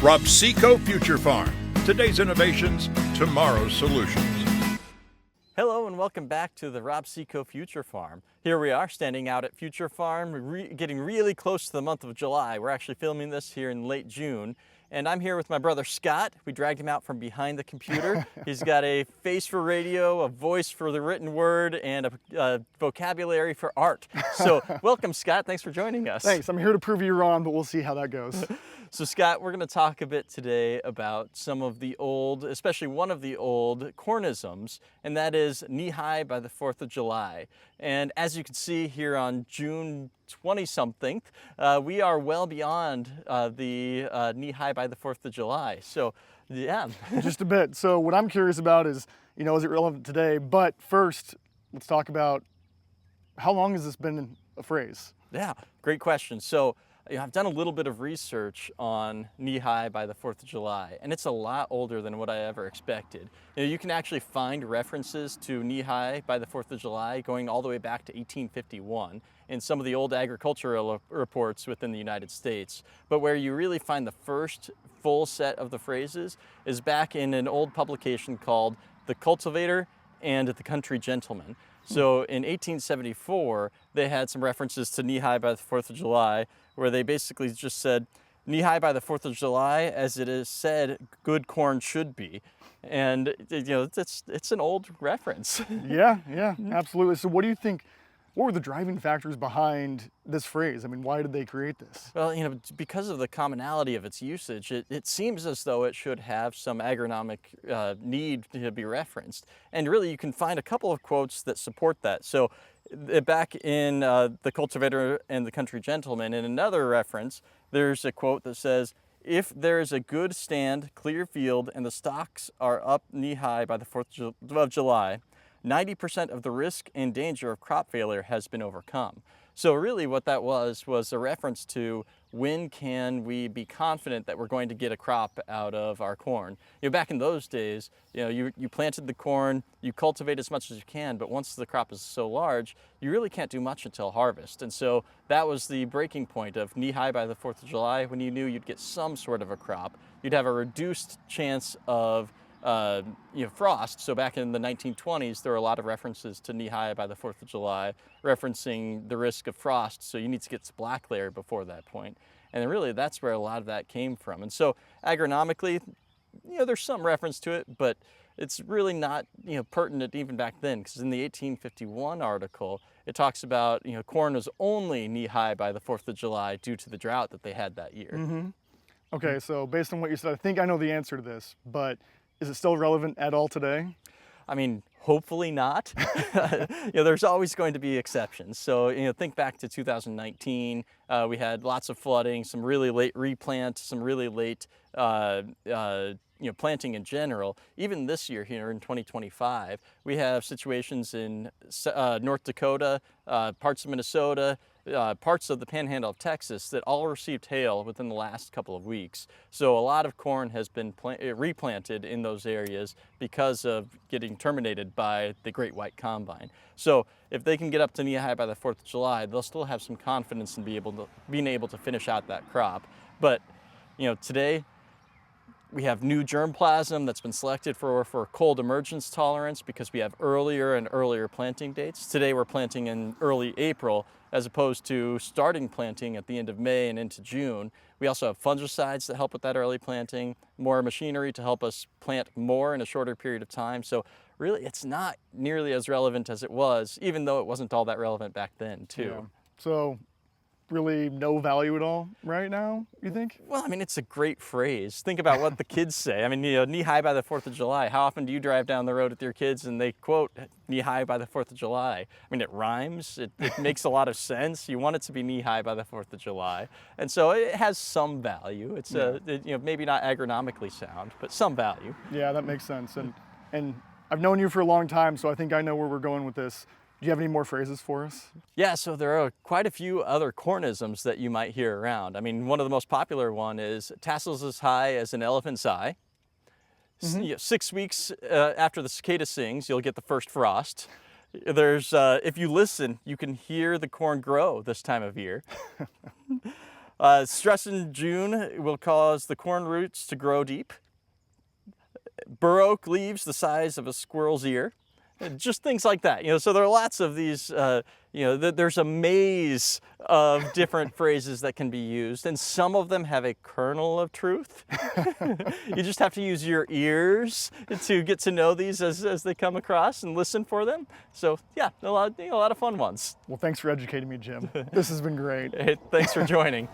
Robseco Future Farm. Today's innovations, tomorrow's solutions. Hello and welcome back to the Robseco Future Farm. Here we are standing out at Future Farm, getting really close to the month of July. We're actually filming this here in late June. And I'm here with my brother Scott. We dragged him out from behind the computer. He's got a face for radio, a voice for the written word, and a vocabulary for art. So welcome, Scott. Thanks for joining us. Thanks. I'm here to prove you wrong, but we'll see how that goes. So Scott, we're going to talk a bit today about some of the old, especially one of the old Corn-isms, and that is knee-high by the 4th of July. And as you can see here on June 20-something, we are well beyond the knee-high by the 4th of July. So, yeah. Just a bit. So what I'm curious about is, is it relevant today? But first, let's talk about how long has this been a phrase? Yeah, great question. So, I've done a little bit of research on knee-high by the 4th of July, and it's a lot older than what I ever expected. You can actually find references to knee-high by the 4th of July going all the way back to 1851 in some of the old agricultural reports within the United States. But where you really find the first full set of the phrases is back in an old publication called The Cultivator and the Country Gentleman. So in 1874, they had some references to knee-high by the 4th of July, where they basically just said, knee-high by the 4th of July, as it is said, good corn should be. And, it's an old reference. Yeah, absolutely. So what do you think, what were the driving factors behind this phrase? I mean, why did they create this? Well, because of the commonality of its usage, it seems as though it should have some agronomic need to be referenced. And really, you can find a couple of quotes that support that. So back in The Cultivator and the Country Gentleman, in another reference, there's a quote that says, if there is a good stand, clear field, and the stalks are up knee-high by the 4th of July, 90% of the risk and danger of crop failure has been overcome. So really what that was a reference to when can we be confident that we're going to get a crop out of our corn. Back in those days, you planted the corn, you cultivate as much as you can, but once the crop is so large, you really can't do much until harvest. And so that was the breaking point of knee-high by the 4th of July, when you knew you'd get some sort of a crop. You'd have a reduced chance of frost. So back in the 1920s, there were a lot of references to knee-high by the 4th of July, referencing the risk of frost. So you need to get to black layer before that point. And really, that's where a lot of that came from. And so agronomically, there's some reference to it, but it's really not, pertinent even back then, because in the 1851 article, it talks about, corn was only knee-high by the 4th of July due to the drought that they had that year. Mm-hmm. Okay, so based on what you said, I think I know the answer to this, but is it still relevant at all today? I mean, hopefully not. There's always going to be exceptions. So, think back to 2019. We had lots of flooding, some really late replant, some really late planting in general. Even this year here in 2025, we have situations in North Dakota, parts of Minnesota, parts of the panhandle of Texas that all received hail within the last couple of weeks. So a lot of corn has been replanted in those areas because of getting terminated by the Great White Combine. So if they can get up to knee-high by the 4th of July, they'll still have some confidence in being able to finish out that crop. But today, we have new germplasm that's been selected for cold emergence tolerance because we have earlier and earlier planting dates. Today we're planting in early April as opposed to starting planting at the end of May and into June. We also have fungicides that help with that early planting, more machinery to help us plant more in a shorter period of time. So really it's not nearly as relevant as it was, even though it wasn't all that relevant back then too. Yeah. So really no value at all right now, you think? Well, I mean, it's a great phrase. Think about what the kids say. I mean, knee-high by the 4th of July. How often do you drive down the road with your kids and they quote knee-high by the 4th of July? I mean, it rhymes. It makes a lot of sense. You want it to be knee-high by the 4th of July. And so it has some value. It's maybe not agronomically sound, but some value. Yeah, that makes sense. And I've known you for a long time, so I think I know where we're going with this. Do you have any more phrases for us? Yeah, so there are quite a few other Corn-isms that you might hear around. I mean, one of the most popular one is tassels as high as an elephant's eye. Mm-hmm. 6 weeks after the cicada sings, you'll get the first frost. There's, if you listen, you can hear the corn grow this time of year. Stress in June will cause the corn roots to grow deep. Bur oak leaves the size of a squirrel's ear. Just things like that, so there are lots of these, there's a maze of different phrases that can be used, and some of them have a kernel of truth. You just have to use your ears to get to know these as they come across and listen for them. So yeah, a lot of fun ones. Well, thanks for educating me, Jim. This has been great. Hey, thanks for joining.